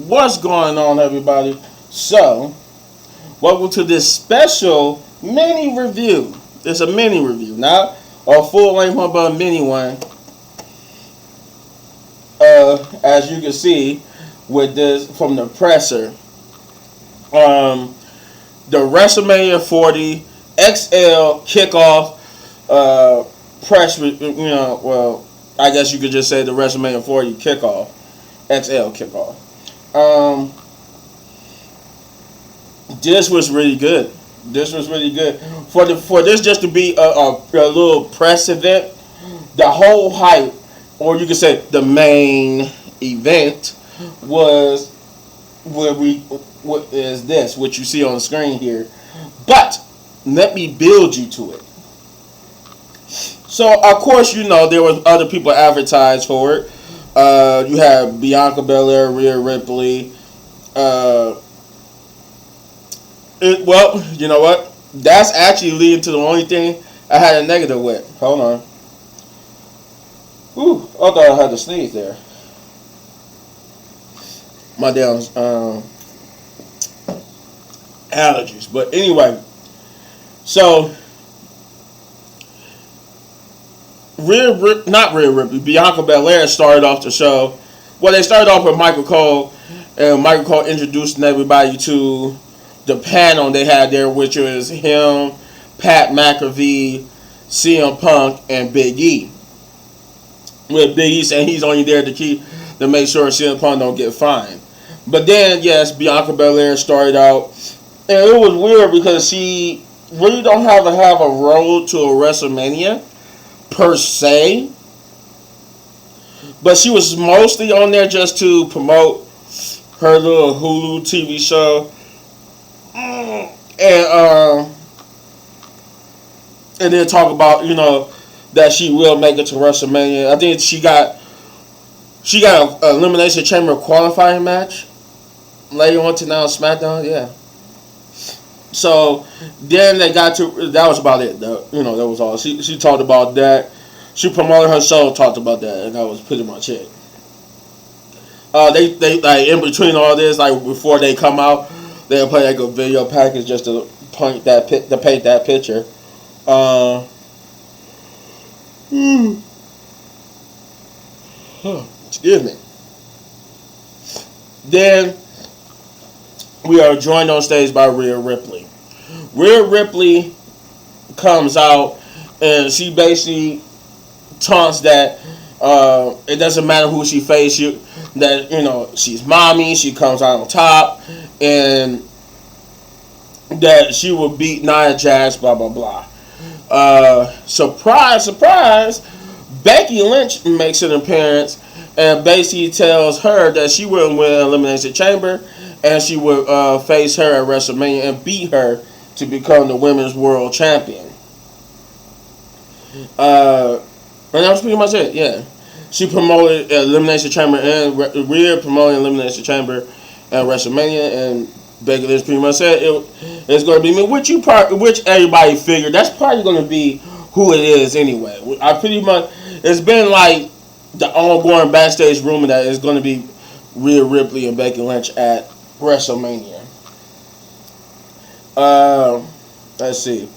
What's going on, everybody? So, welcome to this special mini review. It's a mini review, not a full-length one, but a mini one. As you can see with this from the presser, the WrestleMania 40 XL Kickoff press. Well, I guess you could just say the WrestleMania 40 Kickoff XL Kickoff. This was really good. This was really good for this just to be a little press event. The whole hype, or you could say the main event, was what you see on the screen here. But let me build you to it. So of course, there was other people advertised for it. You have Bianca Belair, Rhea Ripley. Well, you know what? That's actually leading to the only thing I had a negative with. Hold on. Ooh, I thought I had to sneeze there. My damn allergies. But anyway, so not Rhea Ripley, Bianca Belair started off the show. Well, they started off with Michael Cole, and Michael Cole introducing everybody to the panel they had there, which was him, Pat McAfee, CM Punk, and Big E. With Big E saying he's only there to make sure CM Punk don't get fined. But then, yes, Bianca Belair started out, and it was weird because she really don't have a road to a WrestleMania per se, but she was mostly on there just to promote her little Hulu TV show, and then talk about that she will make it to WrestleMania. I think she got an Elimination Chamber qualifying match later on tonight on SmackDown. Yeah. So then they got to, that was about it though. That was all. She talked about that. She promoted her show, talked about that, and that was pretty much it. They like in between all this, like before they come out, they'll play like a video package just to paint that picture. Excuse me. Then we are joined on stage by Rhea Ripley. Rhea Ripley comes out and she basically taunts that it doesn't matter who she faces, that she's mommy, she comes out on top, and that she will beat Nia Jax, blah blah blah. Surprise, surprise! Becky Lynch makes an appearance and basically tells her that she will win Elimination Chamber and she will face her at WrestleMania and beat her to become the Women's World Champion. And that was pretty much it, yeah. She promoted Elimination Chamber and Rhea promoting Elimination Chamber and WrestleMania, and Becky Lynch pretty much said it's going to be me, which everybody figured that's probably going to be who it is anyway. It's been like the ongoing backstage rumor that it's going to be Rhea Ripley and Becky Lynch at WrestleMania. Let's see.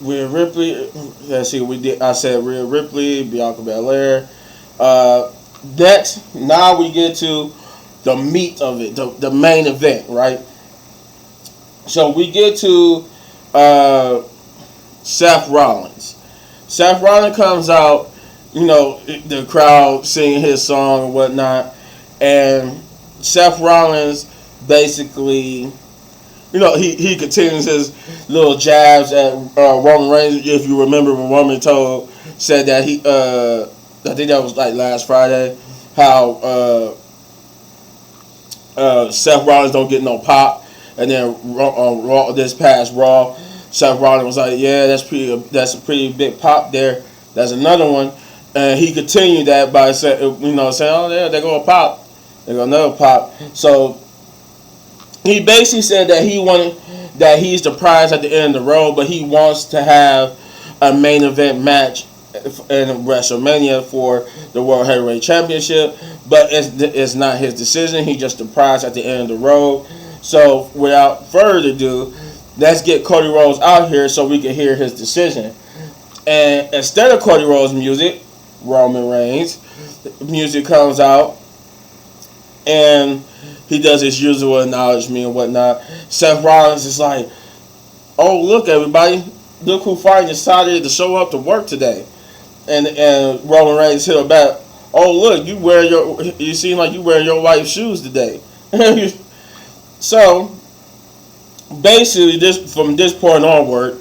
Rhea Ripley. Let's see. I said Rhea Ripley, Bianca Belair. Next, now we get to the meat of it, the main event, right? So we get to Seth Rollins. Seth Rollins comes out, the crowd singing his song and whatnot, and Seth Rollins basically, he continues his little jabs at Roman Reigns. If you remember when Roman said that I think that was like last Friday, how Seth Rollins don't get no pop, and then Raw, this past Raw, Seth Rollins was like, yeah, that's a pretty big pop there. That's another one, and he continued that by saying, oh yeah, they're gonna pop, they're gonna never pop. So he basically said that he's the prize at the end of the road, but he wants to have a main event match in WrestleMania for the World Heavyweight Championship, but it's not his decision. He just the prize at the end of the road. So without further ado, let's get Cody Rhodes out here so we can hear his decision. And instead of Cody Rhodes' music, Roman Reigns' music comes out, and he does his usual acknowledgement and whatnot. Seth Rollins is like, "Oh, look, everybody. Look who finally decided to show up to work today." And Roman Reigns hit him back. "Oh, look, you seem like you wearing your wife's shoes today." So basically, from this point onward,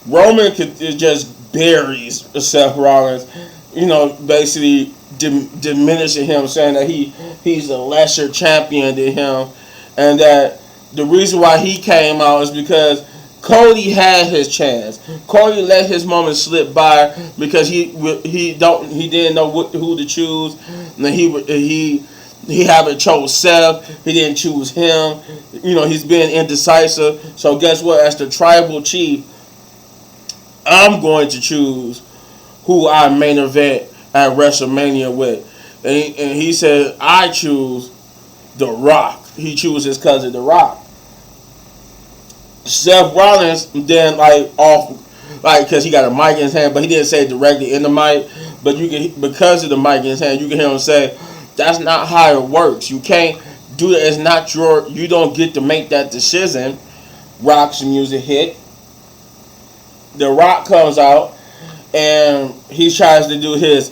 Roman just buries Seth Rollins. Basically diminishing him, saying that he's a lesser champion than him, and that the reason why he came out is because Cody had his chance. Cody let his moment slip by because he didn't know who to choose. And he haven't chose Seth. He didn't choose him. He's been indecisive. So guess what? As the tribal chief, I'm going to choose who I main event at WrestleMania with. And he said, I choose The Rock. He chose his cousin The Rock. Seth Rollins then because he got a mic in his hand, but he didn't say it directly in the mic. But because of the mic in his hand, you can hear him say, "That's not how it works. You can't do that. It's not you don't get to make that decision." Rock's music hit. The Rock comes out and he tries to do his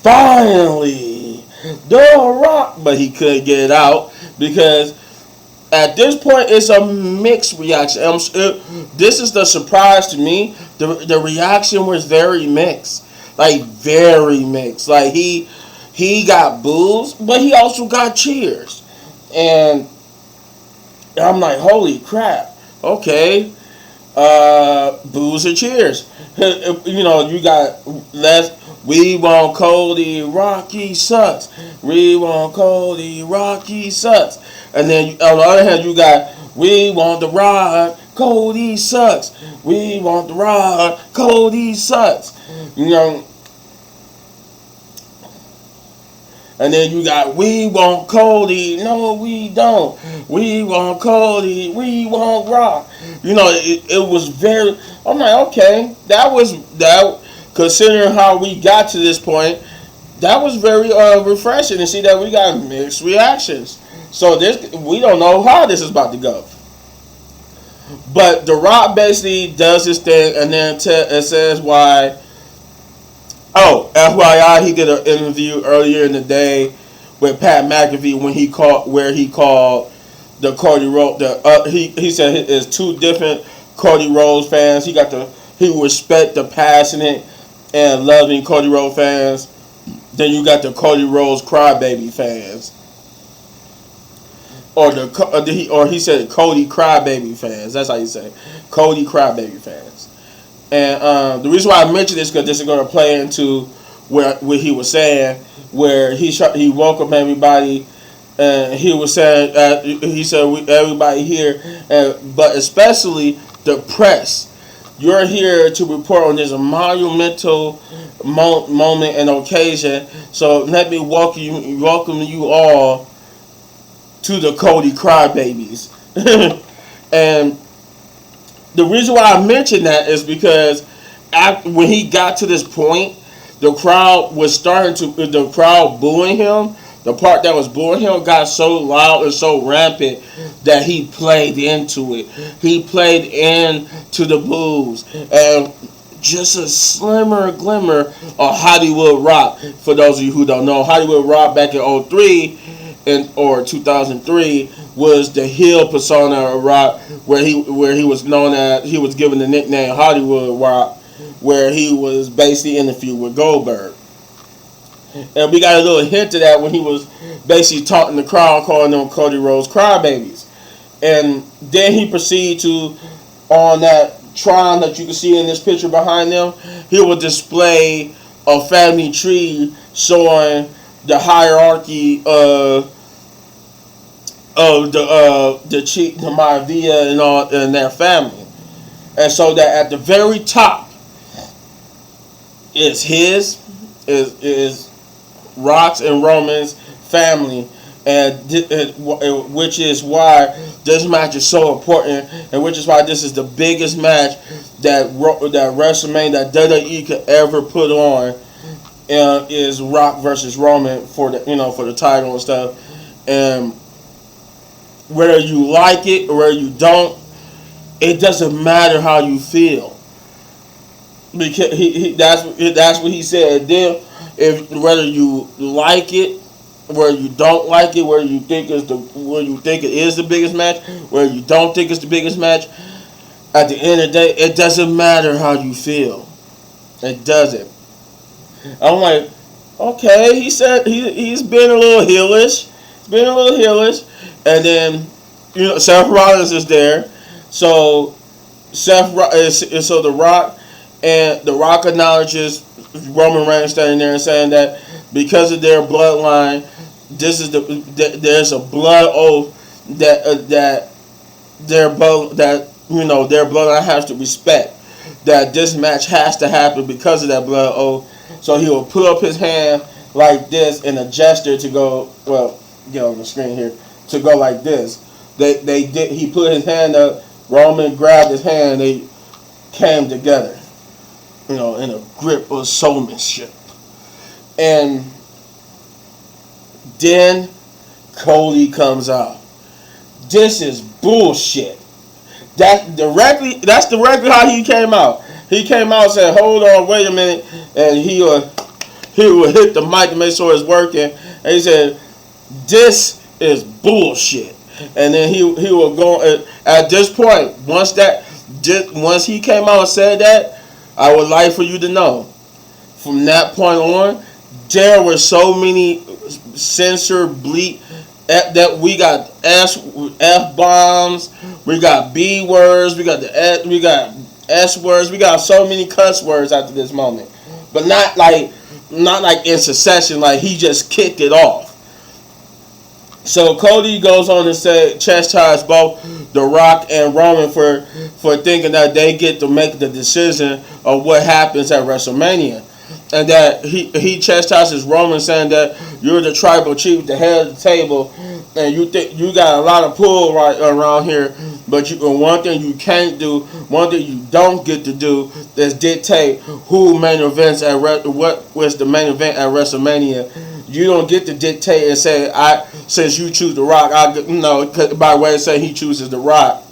"finally The Rock," but he couldn't get it out because at this point, it's a mixed reaction. This is the surprise to me. The reaction was very mixed. Very mixed. He got boos, but he also got cheers. And I'm like, holy crap. Okay. Boos or cheers. You got we want Cody, Rocky sucks. We want Cody, Rocky sucks. And then on the other hand, you got we want The Rock, Cody sucks. We want The Rock, Cody sucks. And then you got we want Cody, no we don't. We want Cody, we want Rock. It was very. I'm like, okay, that. Considering how we got to this point, that was very refreshing to see that we got mixed reactions. So we don't know how this is about to go. But The Rock basically does his thing, and then it says why. Oh, FYI, he did an interview earlier in the day with Pat McAfee where he called the Cody Rhodes. He said it's two different Cody Rhodes fans. He respect the passionate and loving Cody Rhodes fans. Then you got the Cody Rhodes crybaby fans. Or he said Cody crybaby fans. That's how you say it. Cody crybaby fans. And the reason why I mention this because this is going to play into what he was saying, where he welcomed everybody, and he was saying he said everybody here, but especially the press. You're here to report on this monumental moment and occasion. So let me welcome you all to the Cody Crybabies. And the reason why I mentioned that is because when he got to this point, the crowd booing him. The part that was booing him got so loud and so rampant that he played into it. He played into the boos. And just a slimmer glimmer of Hollywood Rock. For those of you who don't know, Hollywood Rock back in 2003 or 2003 was the heel persona of Rock, where he was known as, he was given the nickname Hollywood Rock, where he was basically in the feud with Goldberg. And we got a little hint of that when he was basically taunting the crowd, calling them Cody Rhodes crybabies. And then he proceeded to, on that Tron that you can see in this picture behind them, he would display a family tree showing the hierarchy of the Maivia and all and their family. And so that at the very top is his, is Rock's and Roman's family, and which is why this match is so important, and which is why this is the biggest match that WrestleMania, that WWE could ever put on, is Rock versus Roman for the for the title and stuff. And whether you like it or whether you don't, it doesn't matter how you feel, because that's what he said. Then, if whether you like it, whether you don't like it, whether you think it is the biggest match, whether you don't think it's the biggest match, at the end of the day, it doesn't matter how you feel. It doesn't. I'm like, okay. He said he's been a little heelish. And then Seth Rollins is there. So The Rock acknowledges Roman Reigns standing there and saying that because of their bloodline, there's a blood oath that their bloodline has to respect, that this match has to happen because of that blood oath. So he will put up his hand like this in a gesture to go, well, get on the screen here, to go like this. He put his hand up, Roman grabbed his hand, they came together, in a grip of soulmanship. And then Cody comes out. This is bullshit. That's directly how he came out. He came out and said, "Hold on, wait a minute," and he would hit the mic to make sure it's working. And he said, "This is bullshit." And then he will go at this point. Once he came out and said that, I would like for you to know, from that point on, there were so many censor bleep that we got F bombs, we got B words, we got S words, we got so many cuss words after this moment, but not like in succession. Like, he just kicked it off. So Cody goes on to say, chastise both The Rock and Roman for thinking that they get to make the decision of what happens at WrestleMania. And that he chastises Roman, saying that you're the tribal chief, the head of the table, and you think you got a lot of pull right around here, but one thing you can't do, one thing you don't get to do, is dictate who main events at what was the main event at WrestleMania. You don't get to dictate and say, since you choose The Rock, by way of saying he chooses The Rock,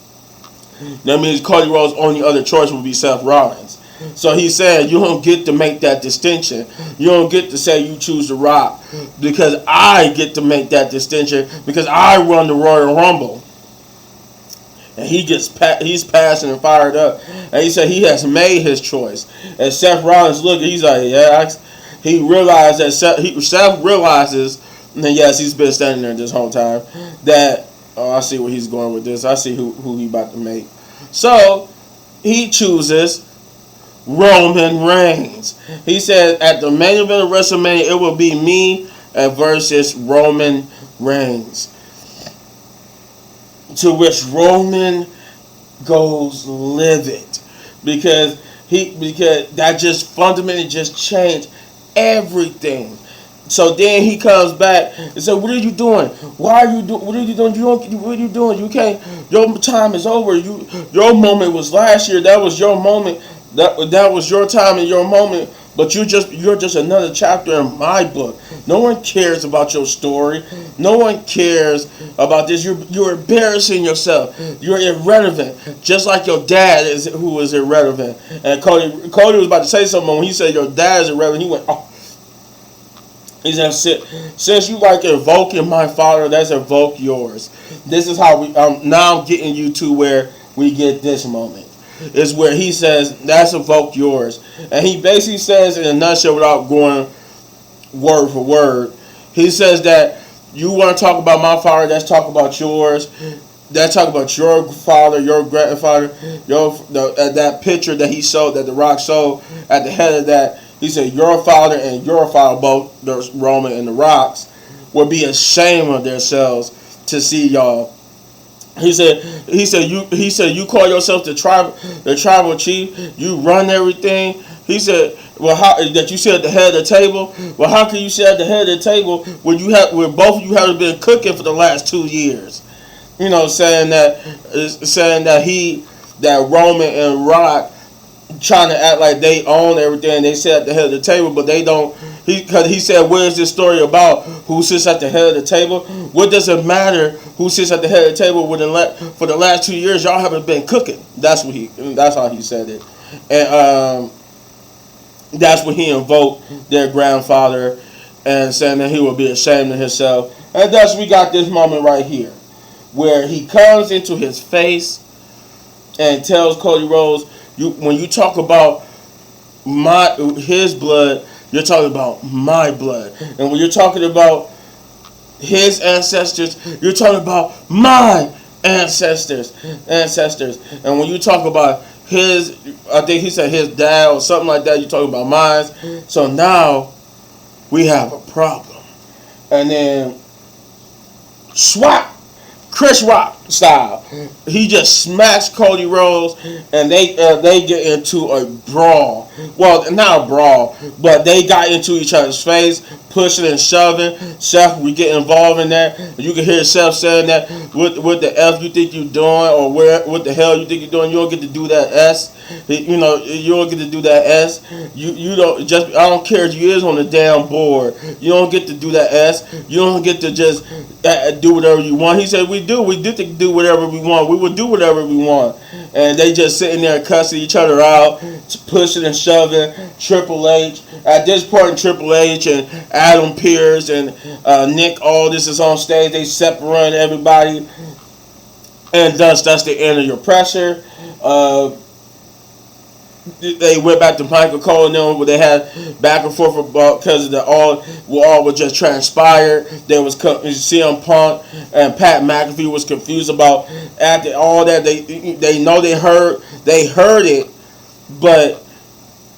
that means Cody Rhodes' only other choice would be Seth Rollins. So he said, you don't get to make that distinction. You don't get to say you choose The Rock, because I get to make that distinction, because I run the Royal Rumble. And he's passing and fired up. And he said he has made his choice. And Seth Rollins looked, he's like, yeah. He realized that Seth realizes, and yes, he's been standing there this whole time, that, I see where he's going with this. I see who he about to make. So he chooses Roman Reigns. He said at the main event of WrestleMania, it will be me versus Roman Reigns. To which Roman goes livid, because that just fundamentally just changed everything. So then he comes back and said, "What are you doing? Why are you doing? What are you doing? What are you doing? You can't. Your time is over. Your moment was last year. That was your moment. That was your time and your moment. But you're just another chapter in my book. No one cares about your story. No one cares about this. You're embarrassing yourself. You're irrelevant, just like your dad who was irrelevant." And Cody was about to say something when he said your dad is irrelevant. He went, "Oh." He said, "Since you like invoking my father, let's invoke yours." This is how now I'm getting you to where we get this moment. Is where he says, "Let's invoke yours." And he basically says, in a nutshell, without going word for word, he says that you want to talk about my father, let's talk about yours. Let's talk about your father, your grandfather, that picture that he showed, that The Rock showed at the head of that. He said, your father and your father, both the Roman and The Rock's, would be ashamed of themselves to see y'all you call yourself the tribal chief. You run everything. He said, well, how that you sit at the head of the table? Well, how can you sit at the head of the table when both of you have been cooking for the last 2 years? You know, saying that Roman and Rock trying to act like they own everything. They sit at the head of the table, but they don't. Because he said, "Where's this story about who sits at the head of the table? What does it matter who sits at the head of the table for the last 2 years? Y'all haven't been cooking." That's how he said it, and that's when he invoked their grandfather and saying that he would be ashamed of himself. And thus we got this moment right here where he comes into his face and tells Cody Rhodes, when you talk about his blood, you're talking about my blood. And when you're talking about his ancestors, you're talking about my ancestors. And when you talk about I think he said his dad or something like that, you're talking about mine. So now we have a problem. And then swap, Chris Rock style. He just smashed Cody Rhodes, and they get into a brawl. Well, not a brawl, but they got into each other's face, pushing and shoving. Seth would get involved in that. You can hear Seth saying that, what the F you think you're doing, or what the hell you think you're doing? You don't get to do that S. You don't get to do that S. You don't just. I don't care if you is on the damn board. You don't get to do that S. You don't get to just do whatever you want. He said we do. We get to do whatever we want. We would do whatever we want. And they just sitting there cussing each other out, pushing and shoving. Triple H. At this point, Triple H and Adam Pearce and Nick Aldis is on stage. They separating everybody. And thus, that's the end of your pressure. They went back to Michael Cole and them, where they had back and forth because of the all was just transpired. There was CM Punk and Pat McAfee was confused about after all that. They know they heard it, but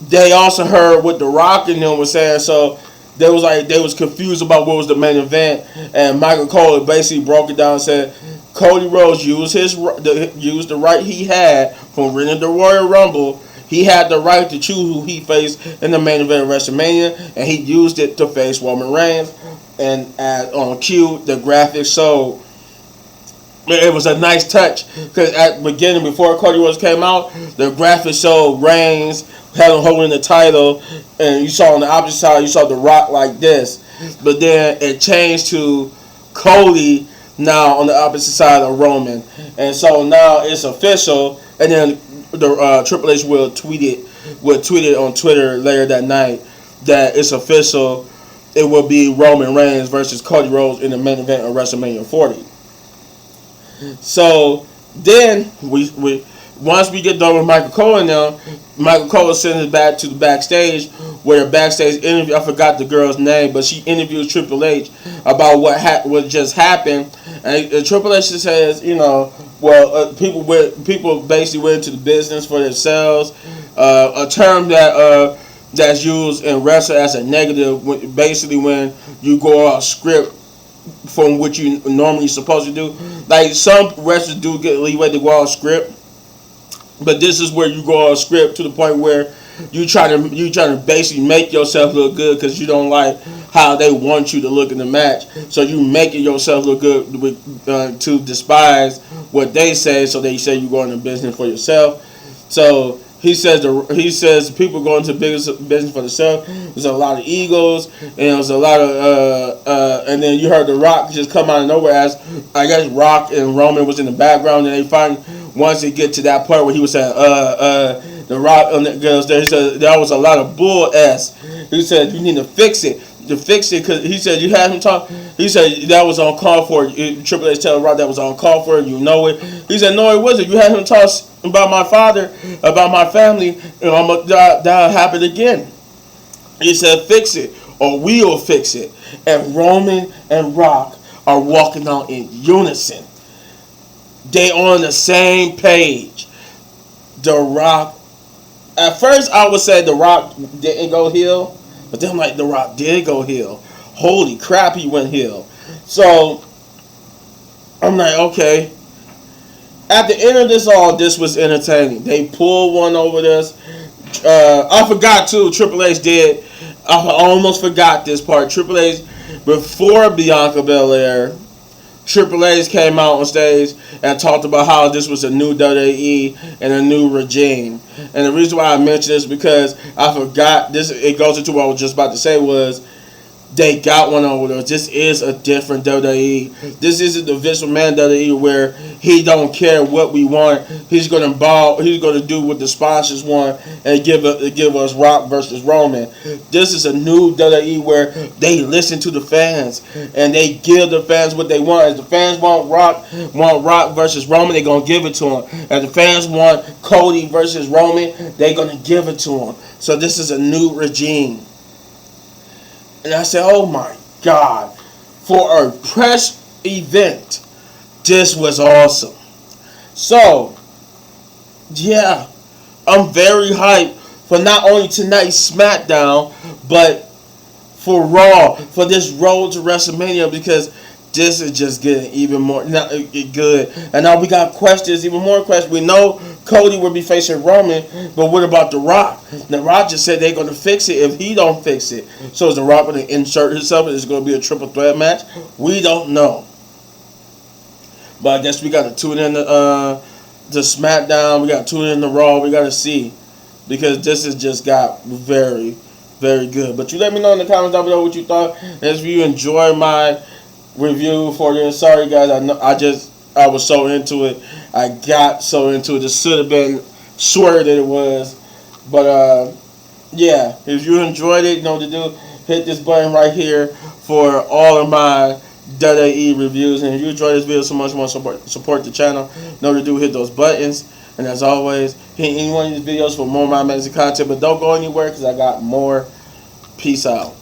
they also heard what The Rock and them was saying. So they was confused about what was the main event. And Michael Cole basically broke it down and said Cody Rhodes used the right he had from winning the Royal Rumble. He had the right to choose who he faced in the main event of WrestleMania, and he used it to face Roman Reigns. And on cue, the graphics showed. It was a nice touch because at the beginning, before Cody Rhodes came out, the graphics showed Reigns had him holding the title, and you saw on the opposite side, you saw The Rock like this. But then it changed to Cody now on the opposite side of Roman, and so now it's official. And then the Triple H will tweet it on Twitter later that night that it's official. It will be Roman Reigns versus Cody Rhodes in the main event of WrestleMania 40. So then once we get done with Michael Cole now, Michael Cole sends us back to the backstage, where a backstage interview, I forgot the girl's name, but she interviews Triple H about what just happened. And Triple H says, people basically went into the business for themselves. A term that's used in wrestling as a negative, basically when you go off script from what you normally supposed to do. Like some wrestlers do get leeway to go off script, but this is where you go off script to the point where you try to basically make yourself look good because you don't like how they want you to look in the match. So you making yourself look good to despise what they say. So they say you go into business for yourself. So he says people go into business for themselves. There's a lot of egos, and there's a lot of and then you heard The Rock just come out of nowhere as I guess Rock and Roman was in the background, and they finally once they get to that part where he was saying The Rock goes there. He said there was a lot of bull ass. He said you need to fix it. Because he said you had him talk. He said that was on call for. Triple H telling Rock that was on call for. You know it. He said no, it wasn't. You had him talk about my father, about my family, and that'll happen again. He said fix it or we'll fix it. And Roman and Rock are walking out in unison. They on the same page. The Rock. At first, I would say The Rock didn't go heel. But then I'm like, The Rock did go heel. Holy crap, he went heel. So I'm like, okay. At the end of this all, this was entertaining. They pulled one over this. I forgot too. Triple H did. I almost forgot this part. Triple H, before Bianca Belair, Triple H came out on stage and talked about how this was a new WWE and a new regime. And the reason why I mentioned this because I forgot this. It goes into what I was just about to say was they got one over there. This is a different WWE. This isn't the Vince McMahon WWE where he don't care what we want. He's gonna bow. He's gonna do what the sponsors want and give us Rock versus Roman. This is a new WWE where they listen to the fans and they give the fans what they want. If the fans want Rock versus Roman, they're gonna give it to them. If the fans want Cody versus Roman, they're gonna give it to them. So this is a new regime. And I said, oh my God, for a press event, this was awesome. So, yeah, I'm very hyped for not only tonight's SmackDown, but for Raw, for this road to WrestleMania, because this is just getting even more good. And now we got questions, even more questions. We know Cody will be facing Roman, but what about The Rock? The Rock just said they're going to fix it if he don't fix it. So is The Rock going to insert himself and it's going to be a triple threat match? We don't know. But I guess we got to tune in to SmackDown. We got to tune in to Raw. We got to see. Because this has just got very, very good. But you let me know in the comments down below what you thought. And if you enjoy my review for this, sorry guys, I was so into it. I got so into it. It should have been swear that it was. But yeah, if you enjoyed it, you know what to do. Hit this button right here for all of my WWE reviews. And if you enjoyed this video so much, want to support the channel, know what to do. Hit those buttons. And as always, hit any one of these videos for more of my amazing content. But don't go anywhere because I got more. Peace out.